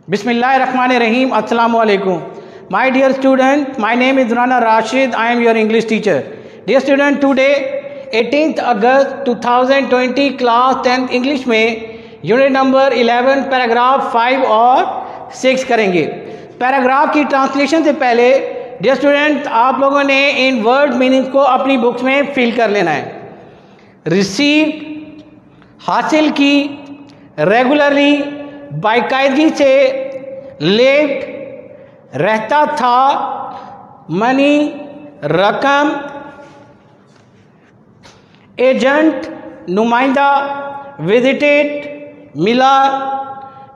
Bismillahirrahmanirrahim. Assalamu alaikum. My dear student, my name is Rana Rashid. I am your English teacher. Dear student, today 18th August 2020 class 10th English में unit number 11 paragraph 5 और 6 करेंगे। Paragraph की translation से पहले dear student, आप लोगों ने इन word meanings को अपनी बुक्स में फिल कर लेना है। रिसीव हासिल की, रेगुलरली बाकायदगी से, लेट रहता था, मनी रकम, एजेंट नुमाइंदा, विजिटेड मिला,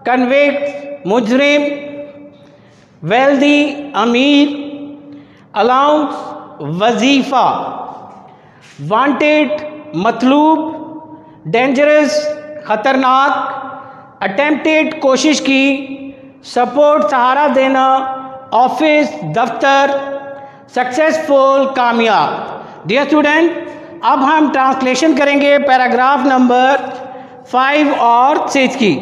कन्विक्ट मुजरिम, वेल्दी अमीर, अलाउंस वजीफ़ा, वांटेड मतलूब, डेंजरस ख़तरनाक, अटेम्प्टेड कोशिश की, सपोर्ट सहारा देना, ऑफिस दफ्तर, सक्सेसफुल कामयाब। डियर स्टूडेंट, अब हम ट्रांसलेशन करेंगे पैराग्राफ नंबर 5 और 6 की।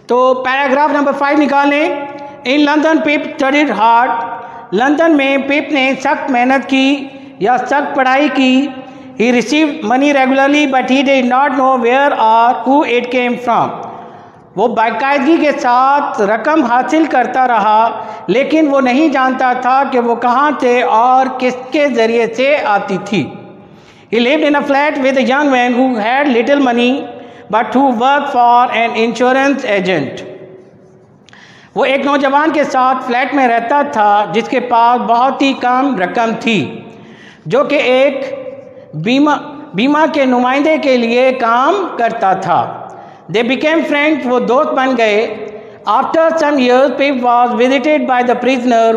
तो पैराग्राफ नंबर 5 निकालें। In London pip studied hard. London में पिप ने सख्त मेहनत की या सख्त पढ़ाई की। He received money regularly but he did not know where or who it came from. वो बाकायदगी के साथ रकम हासिल करता रहा, लेकिन वो नहीं जानता था कि वो कहाँ से और किसके ज़रिए से आती थी। He lived in a flat with a young man who had little money but who worked for an insurance agent. वो एक नौजवान के साथ फ्लैट में रहता था जिसके पास बहुत ही कम रकम थी, जो कि एक बीमा के नुमाइंदे के लिए काम करता था। They became friends, वो दोस्त बन गए। After some years, Pip was visited by the prisoner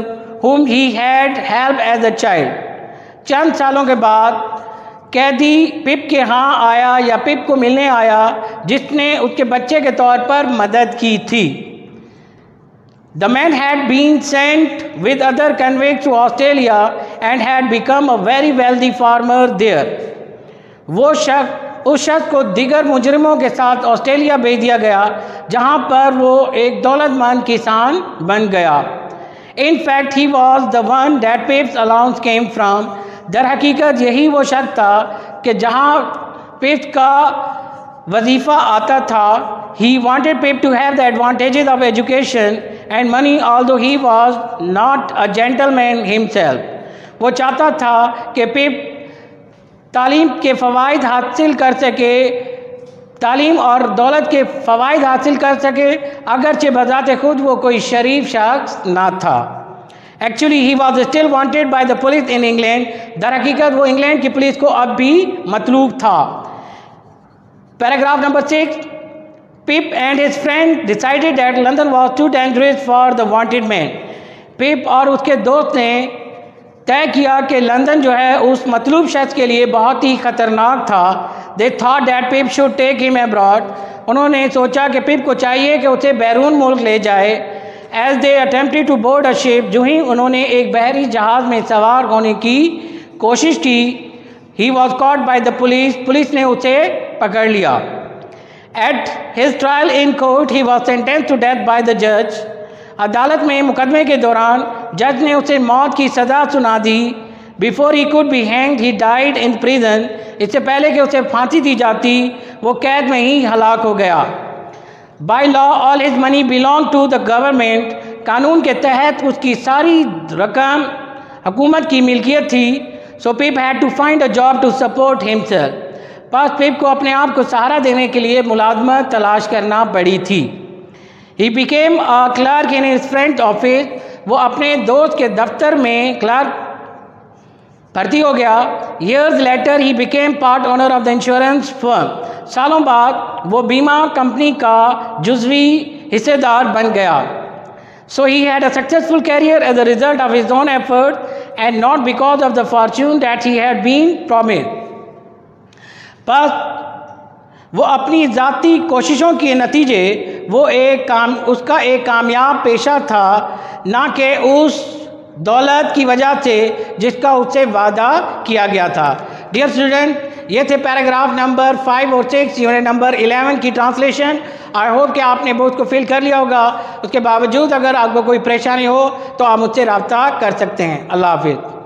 whom he had helped as a child. चंद सालों के बाद कैदी पिप के यहाँ आया या पिप को मिलने आया, जिसने उसके बच्चे के तौर पर मदद की थी। The man had been sent with other convicts to Australia and had become a very wealthy farmer there. उस शख्स को दीगर मुजरिमों के साथ ऑस्ट्रेलिया भेज दिया गया, जहाँ पर वो एक दौलतमंद किसान बन गया। In fact he was the one that Pip's allowance came from. दर हकीकत यही वो शख्स था कि जहाँ पिप्स का वजीफ़ा आता था। He wanted Pip to have the advantages of education and money although he was not a gentleman himself. वो चाहता था कि पिप तालीम के फ़वाइद हासिल कर सके, तालीम और दौलत के फ़वाइद हासिल कर सके, अगरचे बज़ाते खुद वो कोई शरीफ शख्स ना था। Actually he was still wanted by the police in England. दर हकीकत वो इंग्लैंड की पुलिस को अब भी मतलूब था। Paragraph number 6। Pip and his friend decided that London was too dangerous for the wanted man. Pip और उसके दोस्त ने तय किया कि लंदन जो है उस मतलूब शख्स के लिए बहुत ही ख़तरनाक था। They thought that Pip should take him abroad. उन्होंने सोचा कि पिप को चाहिए कि उसे बैरून मुल्क ले जाए। As they attempted to board a ship, जो ही उन्होंने एक बहरी जहाज़ में सवार होने की कोशिश की, he was caught by the police. Police ने उसे पकड़ लिया। At his trial in court he was sentence to death by the जज। अदालत में मुकदमे के दौरान जज ने उसे मौत की सज़ा सुना दी। Before he could be hanged he died in prison. इससे पहले कि उसे फांसी दी जाती, वो कैद में ही हलाक हो गया। By law all his money belong to the government. कानून के तहत उसकी सारी रकम हुकूमत की मिल्कियत थी। So Pip had to find a job to support himself. बस पिप को अपने आप को सहारा देने के लिए मुलाजमत तलाश करना पड़ी थी। He became a clerk in his friend office. वो अपने दोस्त के दफ्तर में क्लर्क भर्ती हो गया। Years later he became part owner of the insurance firm. सालों बाद वो बीमा कंपनी का जुज़वी हिस्सेदार बन गया। So he had a successful career as a result of his own effort and not because of the fortune that he had been promised. बस वो अपनी ज़ाती कोशिशों के नतीजे उसका एक कामयाब पेशा था, ना कि उस दौलत की वजह से जिसका उससे वादा किया गया था। डियर स्टूडेंट, ये थे पैराग्राफ नंबर 5 और 6 यूनिट नंबर 11 की ट्रांसलेशन। आई होप कि आपने बहुत को फिल कर लिया होगा। उसके बावजूद अगर आपको कोई परेशानी हो तो आप मुझसे रब्ता कर सकते हैं। अल्लाह हाफिज़।